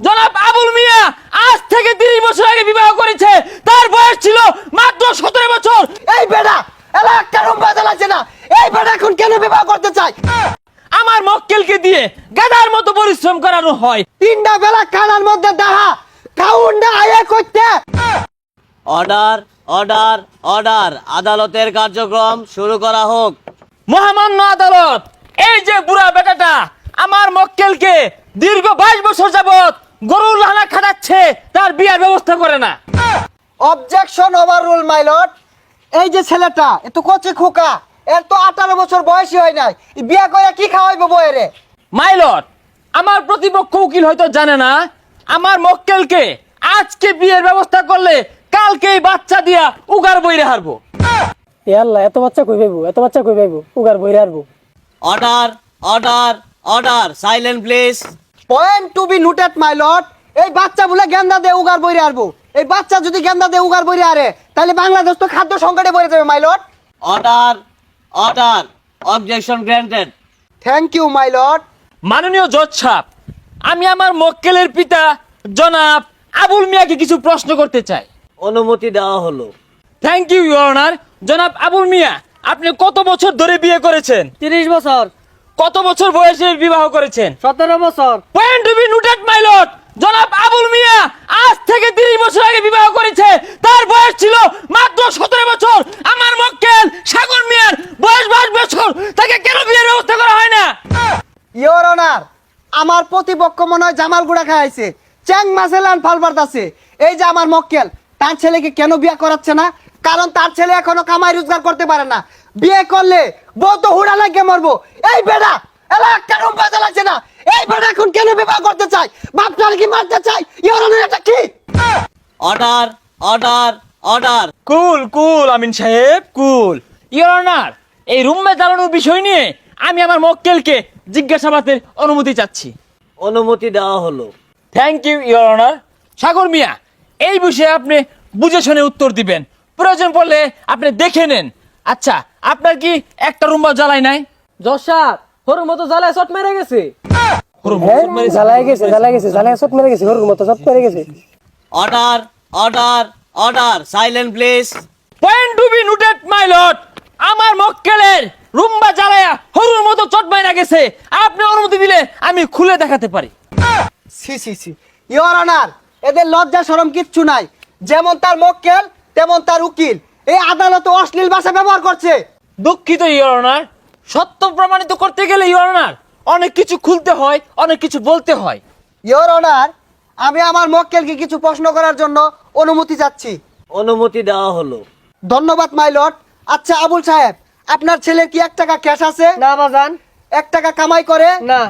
জনাব আবুল মিয়া আজ থেকে 30 বছর আগে বিবাহ করেছে। তার বয়স ছিল মাত্র 17 বছর। এই বেটা এলা একটা রুম্বা জ্বালাচ্ছে না, এই বেটা এখন কেন বিবাহ করতে চাই? আমার মক্কেলকে দিয়ে গাধার মতো পরিশ্রম করানো হয়। 3টা বেলা কানার মধ্যে দাহা কাউন্ডা আয়া করতে। অর্ডার অর্ডার অর্ডার, আদালতের কার্যক্রম শুরু করা হোক। মহামান্য আদালত, এই যে বুড়া বেটাটা আমার মক্কেলকে দীর্ঘ 22 বছর যাবত গরুর লাহানা খাটাচ্ছে, তার বিয়ার ব্যবস্থা করে না। অবজেকশন ওভার রুল মাই লর্ড। এই যে ছেলেটা এ তো কচি খোকা, এর তো 18 বছর বয়সই হয় নাই, বিয়া করে কি খাওয়াইবো বইরে? মাই লর্ড, আমার প্রতিপক্ষ উকিল হয়তো জানে না, আমার মক্কেলকে আজকে বিয়ের ব্যবস্থা করলে কালকেই বাচ্চা দিয়া উগার বইরে হারবো। এ আল্লাহ, এত বাচ্চা কই পাইবো, এত বাচ্চা কই পাইবো, উগার বইরে হারবো। Order order order, silent please. Point to be noted my lord. এই বাচ্চা বলে গেন্দা দে উগার বইরে আরবো। এই বাচ্চা যদি গেন্দা দে উগার বইরে আরে, তাহলে বাংলাদেশ তো খাদ্য সংকটে পড়ে যাবে my lord. Order order, objection granted. Thank you my lord. মাননীয় জজ সাহেব, আমি আমার মক্কেলের পিতা জনাব আবুল মিয়াকে কিছু প্রশ্ন করতে চাই। অনুমতি দেওয়া হলো। Thank you your honour. জনাব আবুল মিয়া, আপনি কত বছর ধরে বিয়ে করেছেন? 30 বছর। কত বছর বয়সে বিবাহ করেছেন? 17 বছর। Point to be noted my lord. জনাব আবুল মিয়া আজ থেকে 30 বছর আগে বিবাহ করেছে। তার বয়স ছিল মাত্র 17 বছর। আমার মক্কেল সাগর মিয়ার বয়স 22 বছর। তাকে কেন বিয়ের ব্যবস্থা করা হয় না? ইওর অনার, আমার প্রতিপক্ষ মনে হয় জামাল গুড়া খাইছে, চ্যাং মাছেলান ফাল পারতাছে। এই যে আমার মক্কেল, তার ছেলেকে কেন বিয়ে করাচ্ছে না? কারণ তার ছেলে এখনো কামাই রোজগার করতে পারে না। বিয়ে করলে বউ তো হুড়া লাগিয়ে মরবো। এই বেটা এলা একটা রুম্বা জ্বালাচ্ছে না, এই বেটা এখন কেন বিবাহ করতে চাই? বাপটার কি মারতে চাই? ইওর অনার, এটা কি? Order order order. Cool cool Amin সাহেব, কুল। ইওর অনার, এই রুমে জ্বালানোর বিষয় নিয়ে আমি আমার মক্কেলকে জিজ্ঞাসাবাদের অনুমতি চাচ্ছি। অনুমতি দেওয়া হলো। Thank you your honour. Sagar মিয়া, এই বিষয়ে আপনি বুঝে শুনে উত্তর দিবেন। প্রয়োজন পড়লে আপনি দেখে নেন। আচ্ছা, আপনার কি একটা রুম্বা জ্বালাই নাই? জজ সাহেব, হরুর মতো জ্বালায় চট মেরে গেছে। জ্বালাই গেছে, জ্বালাই চট মেরে গেছে, হরুর মতো চট মেরে গেছে। Order order order, silent please. Point to be noted my lord. আমার মক্কেলের রুম্বা জ্বালায়া হরুর মতো চট মাইরা গেছে। আপনি অনুমতি দিলে আমি খুলে দেখাতে পারি। See see see, your honour, এদের লজ্জা শরম কিচ্ছু নাই। যেমন তার মক্কেল তেমন তার উকিল এই আদালতে অশ্লীল ভাষা ব্যবহার করছে। দুঃখিত ইওর অনার, সত্য প্রমাণিত করতে গেলে ইওর অনার অনেক কিছু খুলতে হয়, অনেক কিছু বলতে হয়। ইওর অনার, আমি আমার মক্কেলকে কিছু প্রশ্ন করার জন্য অনুমতি চাচ্ছি। অনুমতি দেওয়া হলো। ধন্যবাদ মাই লর্ড। আচ্ছা আবুল সাহেব, আপনার ছেলের কি 1 টাকা ক্যাশ আছে? না বাজান। 1 টাকা কামাই করে? না।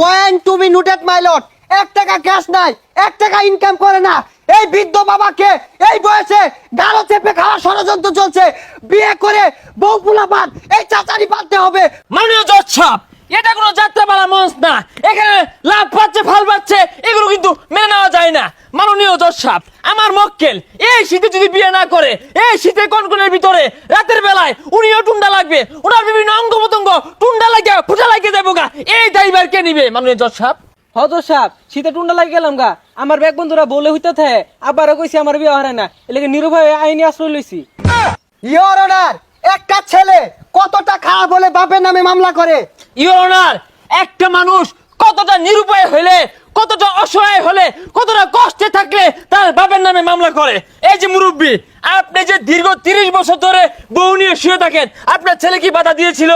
Point to be noted my lord. 1 টাকা ক্যাশ নাই, 1 টাকা ইনকাম করে না। এই বৃদ্ধ বাবাকে এই বয়সে গালো চেপে খাওয়ার ষড়যন্ত্র চলছে। বিয়ে করে বউ পোলাপান এই চাচারি পালতে হবে। মাননীয় জজ সাহেব, এটা কোনো যাত্রাপালা মঞ্চ না। এখানে লাভ পাচ্ছে ফাল পাচ্ছে, এগুলো কিন্তু মেনে নেওয়া যায় না। মাননীয় জজ সাহেব, আমার মক্কেল এই শীতে যদি বিয়ে না করে, এই শীতে কনকনের ভিতরে রাতের বেলায় উনিও টুন্ডা লাগবে, ওনার বিভিন্ন অঙ্গ প্রত্যঙ্গ টুন্ডা লাগিয়ে ফুটা লাগিয়ে দেবো গা। এই দায়ভার কে নিবে মাননীয় জজ সাহেব? হজর সাহেব, শীতে টুন্ডা লাগে গেলাম গা। আমার ব্যাগ বন্ধুরা বলে হইতে থাকে, আবারও কইছি আমার বিয়ে হয় না, এলাকা নিরুপায় আইনি আশ্রয় লইছি। ইওর অনার, একটা ছেলে কতটা খারাপ হলে বাপের নামে মামলা করে? ইওর অনার, একটা মানুষ কতটা নিরুপায় হলে, কতটা অসহায় হলে, কতটা কষ্টে থাকলে তার বাবার নামে মামলা করে। এই যে মুরব্বী, আপনি যে দীর্ঘ 30 বছর ধরে বউ নিয়ে শুয়ে থাকেন, আপনার ছেলে কি বাধা দিয়েছিল?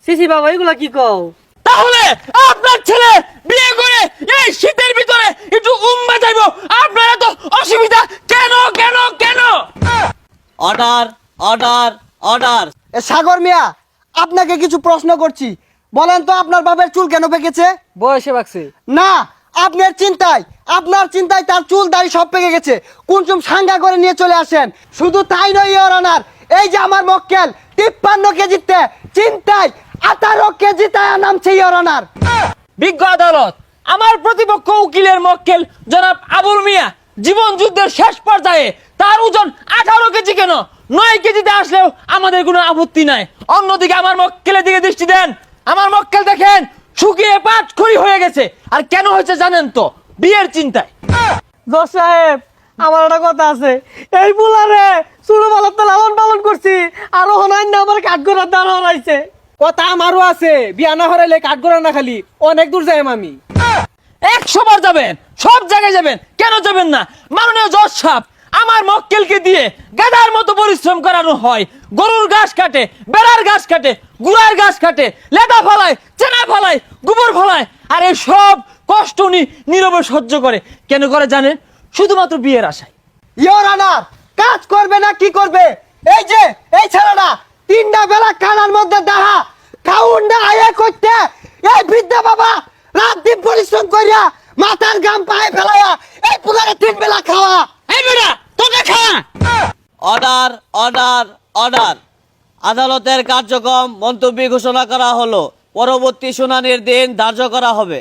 সিসি বাবা, এগুলা কি কও? তাহলে আপনার ছেলে বিয়ে করে এই শীতের ভিতরে একটু উম্মা যাইবো, আপনার এত অসুবিধা কেন কেন কেন? Order order order. সাগর মিয়া, আপনাকে কিছু প্রশ্ন করছি। বলেন তো আপনার বাবার চুল কেন পেকেছে? বয়সে বাকছে। না, আপনার চিন্তায় তার চুল দাড়ি সব পেকে গেছে। কুনচুম সাঙ্গা করে নিয়ে চলে আসেন। শুধু তাই নয় ইওর অনার, এই যে আমার মক্কেল 53 কেজিতে চিন্তায় 18 কেজিতে নামছে ইওর অনার। বিজ্ঞ আদালত, আমার প্রতিপক্ষ উকিলের মক্কেল জনাব আবুল মিয়া জীবন যুদ্ধের শেষ পর্যায়ে, তার ওজন 18 কেজি কেন 9 কেজিতে আসলেও আমাদের কোনো আপত্তি নাই। অন্যদিকে আমার মক্কেলের দিকে দৃষ্টি দেন। আমার মক্কেল দেখেন শুকিয়ে পাটখড়ি হয়ে গেছে। আর কেন হয়েছে জানেন তো? বিয়ের চিন্তায়। জজ সাহেব আমার একটা কথা আছে, এই বুলারে ছোটবেলার তো লালন পালন করছি, আরো হনাই না আমার কাঠগড়ার দ্বার হরাইছে। কথা আমারও আছে, বিয়া না হরাইলে কাঠগড়া না খালি অনেক দূর যাই আমি। 100 বার যাবেন, সব জায়গায় যাবেন, কেন যাবেন না? মাননীয় জজ সাহেব, আমার মক্কেলকে দিয়ে গাধার মতো পরিশ্রম করানো হয়। গরুর ঘাস কাটে, বেড়ার ঘাস কাটে, গুড়ার ঘাস কাটে, লেদা ফলায়, চেনা ফলায়, গোবর ফলায়, আর এই সব কষ্ট উনি নীরবে সহ্য করে। কেন করে জানেন? শুধুমাত্র বিয়ের আশায়। ইওর অনার, কাজ করবে না কি করবে? এই যে এই ছেলেটা 3টা বেলা কানার মধ্যে দাহা খাউন না আয়া করতে, এই বৃদ্ধা বাবা রাত দিন পরিশ্রম করিয়া মাথার গাম পায়ে ফেলাইয়া এই পুকুরে 3 বেলা খাওয়া। এই বেটা তোকে খা। অর্ডার অর্ডার অর্ডার আদালতের কার্যক্রম মন্তব্য ঘোষণা করা হলো। পরবর্তী শুনানির দিন ধার্য করা হবে।